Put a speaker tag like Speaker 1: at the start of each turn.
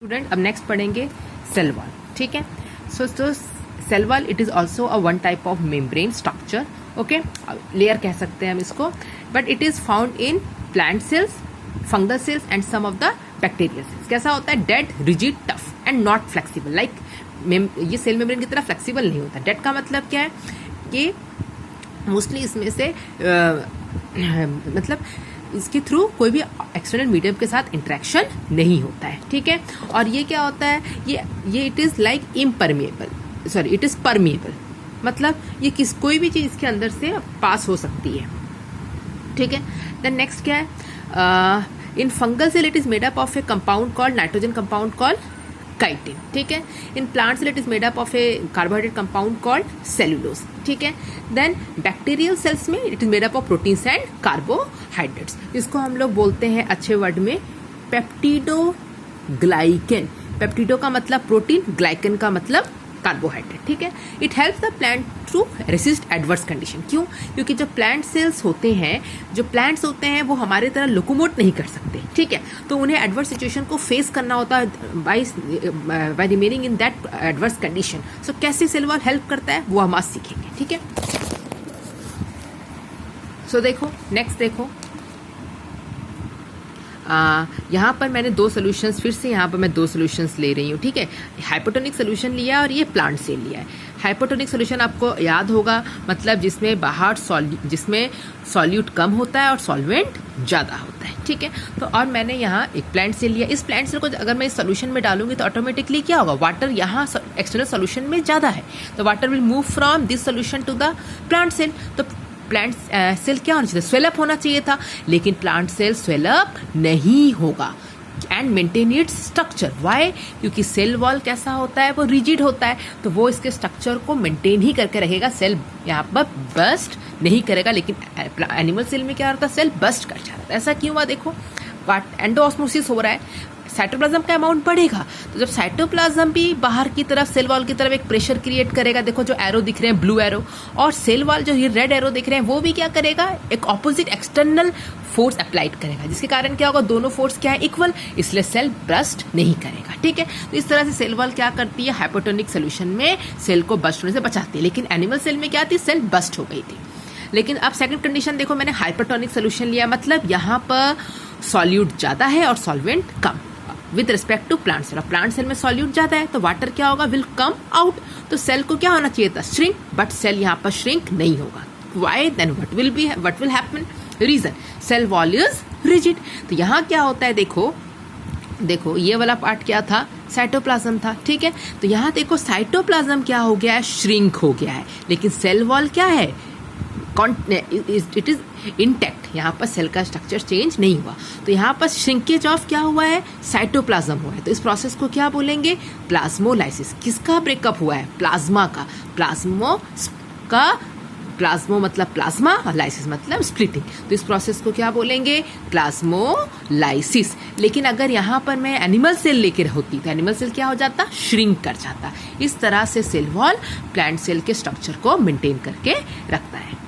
Speaker 1: Student अब next पढ़ेंगे cell wall. ठीक है. So cell wall it is also a one type of membrane structure. Okay, layer कह सकते हैं हम इसको, but it is found in plant cells, fungal cells and some of the bacterial cells. कैसा होता है? Dead, rigid, tough and not flexible. Like ये cell membrane की तरह फ्लेक्सिबल नहीं होता. डेड का मतलब क्या है कि मोस्टली इसमें से मतलब इसके थ्रू कोई भी एक्सटर्नल मीडियम के साथ इंटरेक्शन नहीं होता है. ठीक है. और ये क्या होता है? ये it is like impermeable, sorry it is permeable. मतलब ये कोई भी चीज इसके अंदर से पास हो सकती है. ठीक है. देन नेक्स्ट क्या है? In fungal cell it is made up of a compound called nitrogen compound called chitin. ठीक है. In plant cell it is made up of a carbohydrate compound called cellulose. ठीक है. देन बैक्टीरियल सेल्स में it is made up of proteins and carbohydrates. इसको हम लोग बोलते हैं अच्छे वर्ड में पेप्टिडोग्लाइकेन. पेप्टिडो का मतलब प्रोटीन, ग्लाइकन का मतलब कार्बोहाइड्रेट. ठीक है. It helps the plant to resist adverse condition. क्यों? क्योंकि जो प्लांट सेल्स होते हैं, जो प्लांट्स होते हैं, वो हमारे तरह लोकोमोट नहीं कर सकते. ठीक है. तो उन्हें एडवर्स सिचुएशन को फेस करना होता है by remaining in that adverse condition. So कैसे सेल वॉल हेल्प करता है वो हम आज सीखेंगे. ठीक है. सो देखो, नेक्स्ट देखो, यहाँ पर मैंने दो सोल्यूशंस, फिर से यहाँ पर मैं दो सोल्यूशंस ले रही हूँ. ठीक है. हाइपोटोनिक सोल्यूशन लिया है और ये प्लांट सेल लिया है. हाइपोटोनिक सोल्यूशन आपको याद होगा, मतलब जिसमें बाहर जिसमें सॉल्यूट कम होता है और सॉल्वेंट ज़्यादा होता है. ठीक है. तो और मैंने यहाँ एक प्लांट सेल लिया. इस प्लांट सेल को अगर मैं इस सोल्यूशन में डालूंगी तो ऑटोमेटिकली क्या होगा? वाटर यहाँ एक्सटर्नल सोल्यूशन में ज़्यादा है, तो water will move from this solution to the plant cell. तो प्लांट सेल क्या होना चाहिए? स्वेलअप होना चाहिए था, लेकिन प्लांट सेल स्वेलअप नहीं होगा and maintain its structure. Why? क्योंकि सेल वॉल कैसा होता है? वो रिजिड होता है, तो वो इसके स्ट्रक्चर को मेंटेन ही करके रखेगा. सेल यहाँ पर बस्ट नहीं करेगा. लेकिन एनिमल सेल में क्या होता है? सेल बस्ट कर जाता है. ऐसा क्यों हुआ? देखो, एंडोऑस्मोसिस हो रहा है, साइटोप्लाज्म का अमाउंट बढ़ेगा. तो जब साइटोप्लाज्म भी बाहर की तरफ सेल वॉल की तरफ एक प्रेशर क्रिएट करेगा. देखो जो एरो दिख रहे हैं, ब्लू एरो, और सेल वॉल जो ये रेड एरो दिख रहे हैं, वो भी क्या करेगा? एक ऑपोजिट एक्सटर्नल फोर्स अप्लाइड करेगा, जिसके कारण क्या होगा? दोनों फोर्स क्या है? इक्वल. इसलिए सेल बस्ट नहीं करेगा. ठीक है. तो इस तरह से सेल वॉल क्या करती है? हाइपोटोनिक सोल्यूशन में सेल को बस्ट होने से बचाती है. लेकिन एनिमल सेल में क्या थी? सेल बस्ट हो गई थी. लेकिन अब सेकंड कंडीशन देखो, मैंने हाइपोटोनिक सोल्यूशन लिया, मतलब यहाँ पर सॉल्यूट ज्यादा है और सॉल्वेंट कम with respect to plant cell. Plant cell में सॉल्यूट ज्यादा है तो वाटर क्या होगा? Will come out. तो सेल को क्या होना चाहिए था? श्रिंक. बट सेल यहाँ पर श्रिंक नहीं होगा. Why? Then what will happen? Reason, cell wall is rigid. तो यहाँ क्या होता है? देखो ये वाला पार्ट क्या था? साइटोप्लाज्म था. ठीक है. तो यहाँ देखो साइटोप्लाज्म क्या हो गया है? श्रिंक हो गया है. लेकिन सेल वॉल क्या है? It is intact. यहाँ पर सेल का स्ट्रक्चर चेंज नहीं हुआ. तो यहाँ पर श्रिंकेज ऑफ क्या हुआ है? साइटोप्लाज्म हुआ है. तो इस प्रोसेस को क्या बोलेंगे? प्लाज्मोलाइसिस. किसका ब्रेकअप हुआ है? प्लाज्मा का. प्लाज्मो मतलब प्लाज्मा और लाइसिस मतलब स्प्लिटिंग. तो इस प्रोसेस को क्या बोलेंगे? प्लाज्मोलाइसिस. लेकिन अगर यहाँ पर मैं एनिमल सेल लेकर होती तो एनिमल सेल क्या हो जाता? श्रिंक कर जाता. इस तरह से सेल वॉल प्लांट सेल के स्ट्रक्चर को मेंटेन करके रखता है.